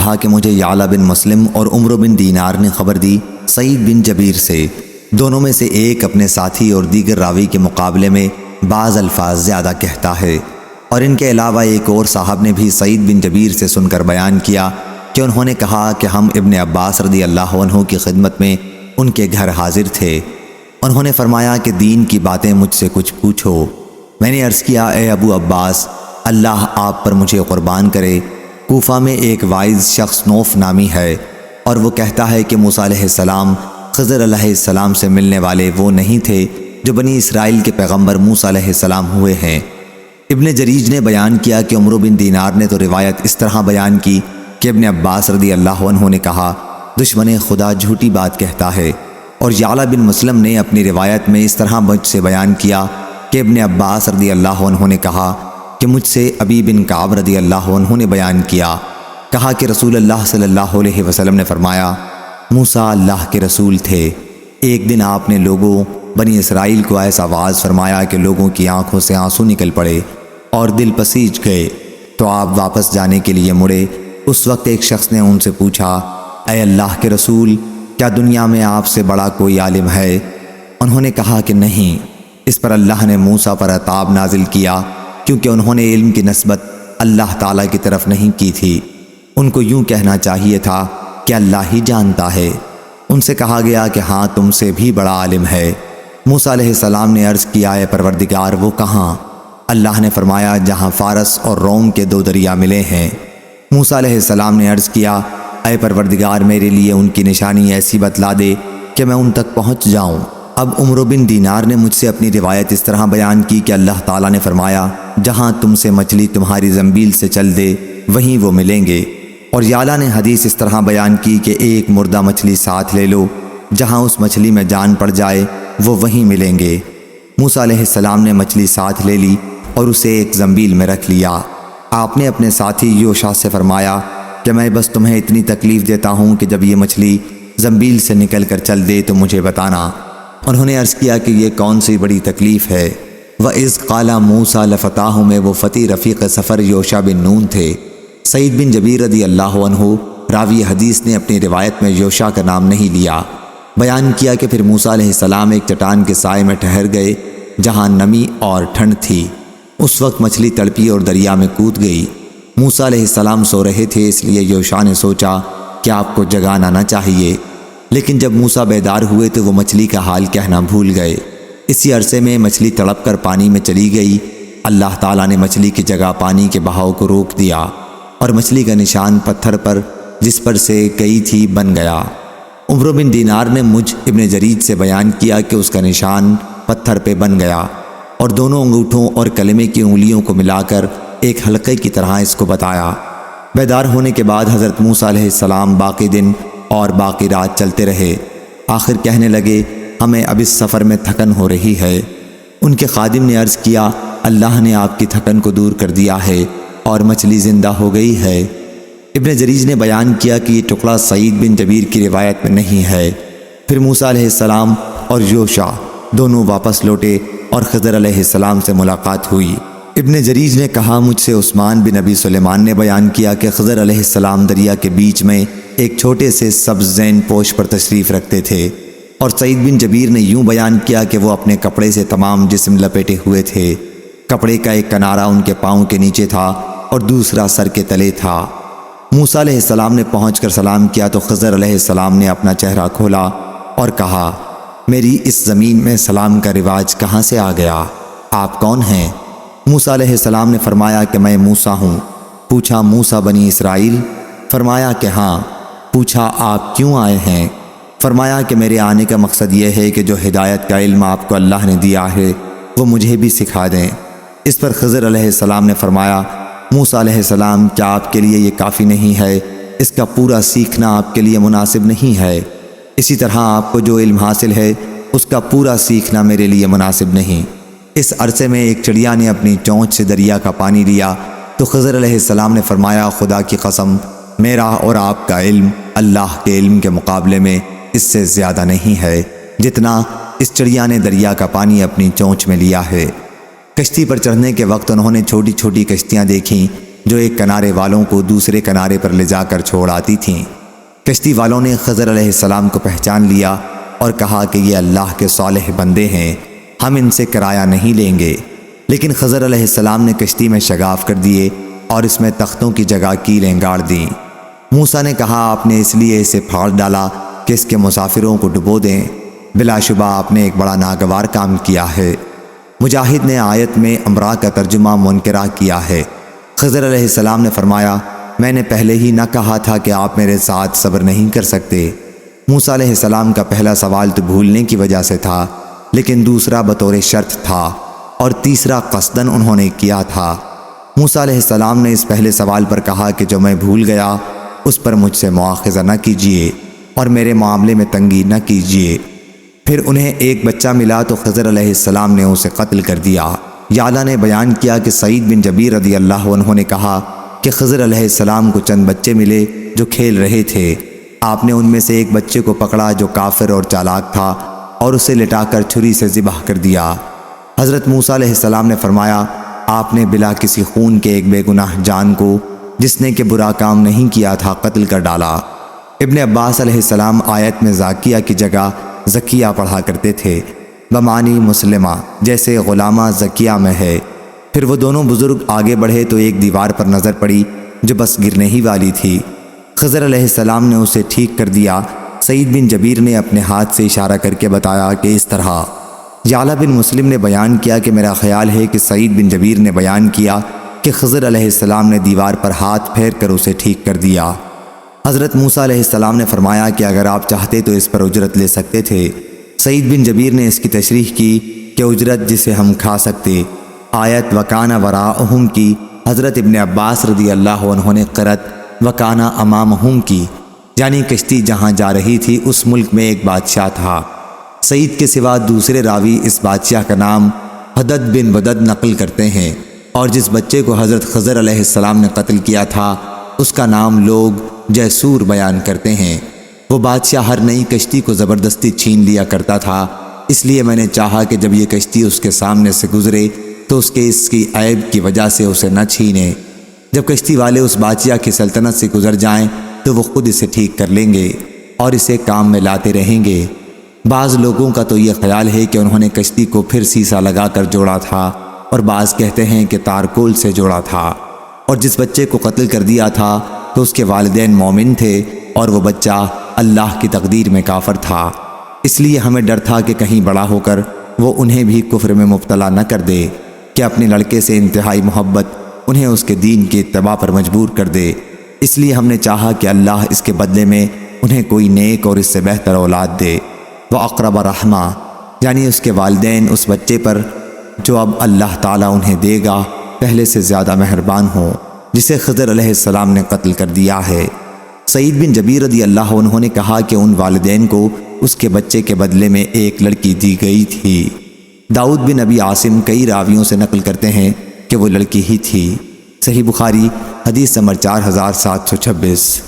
کہا کہ مجھے یعلا بن مسلم اور عمرو بن دینار نے خبر دی سعید بن جبیر سے، دونوں میں سے ایک اپنے ساتھی اور دیگر راوی کے مقابلے میں بعض الفاظ زیادہ کہتا ہے۔ اور ان کے علاوہ ایک اور صاحب نے بھی سعید بن جبیر سے سن کر بیان کیا کہ انہوں نے کہا کہ ہم ابن عباس رضی اللہ عنہ کی خدمت میں ان کے گھر حاضر تھے۔ انہوں نے فرمایا کہ دین کی باتیں مجھ سے کچھ پوچھو۔ میں نے عرض کیا، اے ابو عباس، اللہ آپ پر مجھے قربان کرے، کوفہ میں ایک وائز شخص نوف نامی ہے، اور وہ کہتا ہے کہ موسیٰ علیہ السلام خضر علیہ السلام سے ملنے والے وہ نہیں تھے جو بنی اسرائیل کے پیغمبر موسیٰ علیہ السلام ہوئے ہیں۔ ابن جریج نے بیان کیا کہ عمرو بن دینار نے تو روایت اس طرح بیان کی کہ ابن عباس رضی اللہ عنہ نے کہا، دشمن خدا جھوٹی بات کہتا ہے، اور یعلا بن مسلم نے اپنی روایت میں اس طرح مجھ سے بیان کیا کہ ابن عباس رضی اللہ عنہ نے کہا کہ مجھ سے ابی بن کعب رضی اللہ عنہ نے بیان کیا، کہا کہ رسول اللہ صلی اللہ علیہ وسلم نے فرمایا، موسیٰ اللہ کے رسول تھے۔ ایک دن آپ نے لوگوں بنی اسرائیل کو ایسا واعظ فرمایا کہ لوگوں کی آنکھوں سے آنسو نکل پڑے اور دل پسیج گئے، تو آپ واپس جانے کے لیے مڑے۔ اس وقت ایک شخص نے ان سے پوچھا، اے اللہ کے رسول، کیا دنیا میں آپ سے بڑا کوئی عالم ہے؟ انہوں نے کہا کہ نہیں۔ اس پر اللہ نے موسیٰ پر عطاب نازل کیا، کیونکہ انہوں نے علم کی نسبت اللہ تعالیٰ کی طرف نہیں کی تھی۔ ان کو یوں کہنا چاہیے تھا کہ اللہ ہی جانتا ہے۔ ان سے کہا گیا کہ ہاں، تم سے بھی بڑا عالم ہے۔ موسیٰ علیہ السلام نے عرض کیا، اے پروردگار، وہ کہاں؟ اللہ نے فرمایا، جہاں فارس اور روم کے دو دریا ملے ہیں۔ موسیٰ علیہ السلام نے عرض کیا، اے پروردگار، میرے لیے ان کی نشانی ایسی بتلا دے کہ میں ان تک پہنچ جاؤں۔ اب عمرو بن دینار نے مجھ سے اپنی روایت اس طرح بیان کی کہ اللہ تعالیٰ نے فرمایا، جہاں تم سے مچھلی تمہاری زنبیل سے چل دے وہیں وہ ملیں گے۔ اور یعلا نے حدیث اس طرح بیان کی کہ ایک مردہ مچھلی ساتھ لے لو، جہاں اس مچھلی میں جان پڑ جائے وہ وہیں ملیں گے۔ موسیٰ علیہ السلام نے مچھلی ساتھ لے لی اور اسے ایک زنبیل میں رکھ لیا۔ آپ نے اپنے ساتھی یوشع سے فرمایا کہ میں بس تمہیں اتنی تکلیف دیتا ہوں کہ جب یہ مچھلی زنبیل سے نکل کر چل دے تو مجھے بتانا۔ انہوں نے عرض کیا کہ یہ کون سی بڑی تکلیف ہے؟ وَإِذْ قَالَ مُوسَىٰ لَفَتَاهُ میں وہ فتی رفیق سفر یوشع بن نون تھے۔ سعید بن جبیر رضی اللہ عنہ راوی حدیث نے اپنی روایت میں یوشع کا نام نہیں لیا۔ بیان کیا کہ پھر موسیٰ علیہ السلام ایک چٹان کے سائے میں ٹھہر گئے جہاں نمی اور ٹھنڈ تھی۔ اس وقت مچھلی تڑپی اور دریا میں کود گئی۔ موسیٰ علیہ السلام سو رہے تھے، اس لیے یوشع نے سوچا کہ آپ کو جگانا نہ چاہیے، لیکن جب موسیٰ بیدار ہوئے تو وہ مچھلی کا حال کہنا بھول گئے۔ اسی عرصے میں مچھلی تڑپ کر پانی میں چلی گئی۔ اللہ تعالیٰ نے مچھلی کی جگہ پانی کے بہاؤ کو روک دیا اور مچھلی کا نشان پتھر پر جس پر سے گئی تھی بن گیا۔ عمرو بن دینار نے مجھ ابن جریج سے بیان کیا کہ اس کا نشان پتھر پہ بن گیا، اور دونوں انگوٹھوں اور کلمے کی انگلیوں کو ملا کر ایک حلقے کی طرح اس کو بتایا۔ بیدار ہونے کے بعد حضرت موسیٰ علیہ السلام باقی دن اور باقی رات چلتے رہے۔ آخر کہنے لگے، ہمیں اب اس سفر میں تھکن ہو رہی ہے۔ ان کے خادم نے عرض کیا، اللہ نے آپ کی تھکن کو دور کر دیا ہے اور مچھلی زندہ ہو گئی ہے۔ ابن جریج نے بیان کیا کہ یہ ٹکڑا سعید بن جبیر کی روایت میں نہیں ہے۔ پھر موسیٰ علیہ السلام اور یوشع دونوں واپس لوٹے اور خضر علیہ السلام سے ملاقات ہوئی۔ ابن جریج نے کہا، مجھ سے عثمان بن ابی سلیمان نے بیان کیا کہ خضر علیہ السلام دریا کے بیچ میں ایک چھوٹے سے سبز زین پوش پر تشریف رکھتے تھے، اور سعید بن جبیر نے یوں بیان کیا کہ وہ اپنے کپڑے سے تمام جسم لپیٹے ہوئے تھے۔ کپڑے کا ایک کنارہ ان کے پاؤں کے نیچے تھا اور دوسرا سر کے تلے تھا۔ موسیٰ علیہ السلام نے پہنچ کر سلام کیا تو خضر علیہ السلام نے اپنا چہرہ کھولا اور کہا، میری اس زمین میں سلام کا رواج کہاں سے آ گیا؟ آپ کون ہیں؟ موسیٰ علیہ السلام نے فرمایا کہ میں موسیٰ ہوں۔ پوچھا، موسیٰ بنی اسرائیل؟ فرمایا کہ ہاں۔ پوچھا، آپ کیوں آئے ہیں؟ فرمایا کہ میرے آنے کا مقصد یہ ہے کہ جو ہدایت کا علم آپ کو اللہ نے دیا ہے وہ مجھے بھی سکھا دیں۔ اس پر خضر علیہ السلام نے فرمایا، موسیٰ علیہ السلام، کیا آپ کے لیے یہ کافی نہیں ہے؟ اس کا پورا سیکھنا آپ کے لیے مناسب نہیں ہے۔ اسی طرح آپ کو جو علم حاصل ہے اس کا پورا سیکھنا میرے لیے مناسب نہیں۔ اس عرصے میں ایک چڑیا نے اپنی چونچ سے دریا کا پانی لیا تو خضر علیہ السلام نے فرمایا، خدا کی قسم، میرا اور آپ کا علم اللہ کے علم کے مقابلے میں اس سے زیادہ نہیں ہے جتنا اس چڑیا نے دریا کا پانی اپنی چونچ میں لیا ہے۔ کشتی پر چڑھنے کے وقت انہوں نے چھوٹی چھوٹی کشتیاں دیکھیں جو ایک کنارے والوں کو دوسرے کنارے پر لے جا کر چھوڑ آتی تھیں۔ کشتی والوں نے خضر علیہ السلام کو پہچان لیا اور کہا کہ یہ اللہ کے صالح بندے ہیں، ہم ان سے کرایہ نہیں لیں گے۔ لیکن خضر علیہ السلام نے کشتی میں شگاف کر دیے اور اس میں تختوں کی جگہ کیلیں گاڑ دیں۔ موسیٰ نے کہا آپ نے اس لیے اسے پھاڑ ڈالا کہ اس کے مسافروں کو ڈبو دیں، بلا شبہ آپ نے ایک بڑا ناگوار کام کیا ہے۔ مجاہد نے آیت میں امرا کا ترجمہ منکرہ کیا ہے۔ خضر علیہ السلام نے فرمایا میں نے پہلے ہی نہ کہا تھا کہ آپ میرے ساتھ صبر نہیں کر سکتے۔ موسیٰ علیہ السلام کا پہلا سوال تو بھولنے کی وجہ سے تھا، لیکن دوسرا بطور شرط تھا اور تیسرا قصداً انہوں نے کیا تھا۔ موسیٰ علیہ السلام نے اس پہلے سوال پر کہا کہ جو میں بھول گیا اس پر مجھ سے مواخذہ نہ کیجیے اور میرے معاملے میں تنگی نہ کیجیے۔ پھر انہیں ایک بچہ ملا تو خضر علیہ السلام نے اسے قتل کر دیا۔ یعلا نے بیان کیا کہ سعید بن جبیر رضی اللہ عنہ نے کہا کہ خضر علیہ السلام کو چند بچے ملے جو کھیل رہے تھے۔ آپ نے ان میں سے ایک بچے کو پکڑا جو کافر اور چالاک تھا اور اسے لٹا کر چھری سے ذبح کر دیا۔ حضرت موسیٰ علیہ السلام نے فرمایا آپ نے بلا کسی خون کے ایک بے گناہ جان کو جس نے کہ برا کام نہیں کیا تھا قتل کر ڈالا۔ ابن عباس علیہ السلام آیت میں زاکیہ کی جگہ زکیہ پڑھا کرتے تھے بمعنی مسلمہ، جیسے غلامہ زکیہ میں ہے۔ پھر وہ دونوں بزرگ آگے بڑھے تو ایک دیوار پر نظر پڑی جو بس گرنے ہی والی تھی۔ خضر علیہ السلام نے اسے ٹھیک کر دیا۔ سعید بن جبیر نے اپنے ہاتھ سے اشارہ کر کے بتایا کہ اس طرح۔ یعلا بن مسلم نے بیان کیا کہ میرا خیال ہے کہ سعید بن جبیر نے بیان کیا کہ خضر علیہ السلام نے دیوار پر ہاتھ پھیر کر اسے ٹھیک کر دیا۔ حضرت موسیٰ علیہ السلام نے فرمایا کہ اگر آپ چاہتے تو اس پر اجرت لے سکتے تھے۔ سعید بن جبیر نے اس کی تشریح کی کہ اجرت جسے ہم کھا سکتے۔ آیت وکانہ وراءہم کی حضرت ابن عباس رضی اللہ عنہ نے قرأت وکانہ امامہم کی، یعنی کشتی جہاں جا رہی تھی اس ملک میں ایک بادشاہ تھا۔ سعید کے سوا دوسرے راوی اس بادشاہ کا نام حدد بن بدد نقل کرتے ہیں، اور جس بچے کو حضرت خضر علیہ السلام نے قتل کیا تھا اس کا نام لوگ جیسور بیان کرتے ہیں۔ وہ بادشاہ ہر نئی کشتی کو زبردستی چھین لیا کرتا تھا، اس لیے میں نے چاہا کہ جب یہ کشتی اس کے سامنے سے گزرے تو اس کی عیب کی وجہ سے اسے نہ چھینے۔ جب کشتی والے اس بادشاہ کی سلطنت سے گزر جائیں تو وہ خود اسے ٹھیک کر لیں گے اور اسے کام میں لاتے رہیں گے۔ بعض لوگوں کا تو یہ خیال ہے کہ انہوں نے کشتی کو پھر سیسا لگا کر جوڑا تھا، اور بعض کہتے ہیں کہ تارکول سے جوڑا تھا، اور جس بچے کو قتل کر دیا تھا تو اس کے والدین مومن تھے اور وہ بچہ اللہ کی تقدیر میں کافر تھا۔ اس لیے ہمیں ڈر تھا کہ کہیں بڑا ہو کر وہ انہیں بھی کفر میں مبتلا نہ کر دے، کہ اپنے لڑکے سے انتہائی محبت انہیں اس کے دین کی اتباع پر مجبور کر دے۔ اس لیے ہم نے چاہا کہ اللہ اس کے بدلے میں انہیں کوئی نیک اور اس سے بہتر اولاد دے۔ وَأَقْرَبَ رَحْمَةً، یعنی اس کے والدین اس بچے پر جو اب اللہ تعالیٰ انہیں دے گا پہلے سے زیادہ مہربان ہوں، جسے خضر علیہ السلام نے قتل کر دیا ہے۔ سعید بن جبیر رضی اللہ عنہ نے کہا کہ ان والدین کو اس کے بچے کے بدلے میں ایک لڑکی دی گئی تھی۔ داؤد بن ابی عاصم کئی راویوں سے نقل کرتے ہیں کہ وہ لڑکی ہی تھی۔ صحیح بخاری حدیث نمبر 4726۔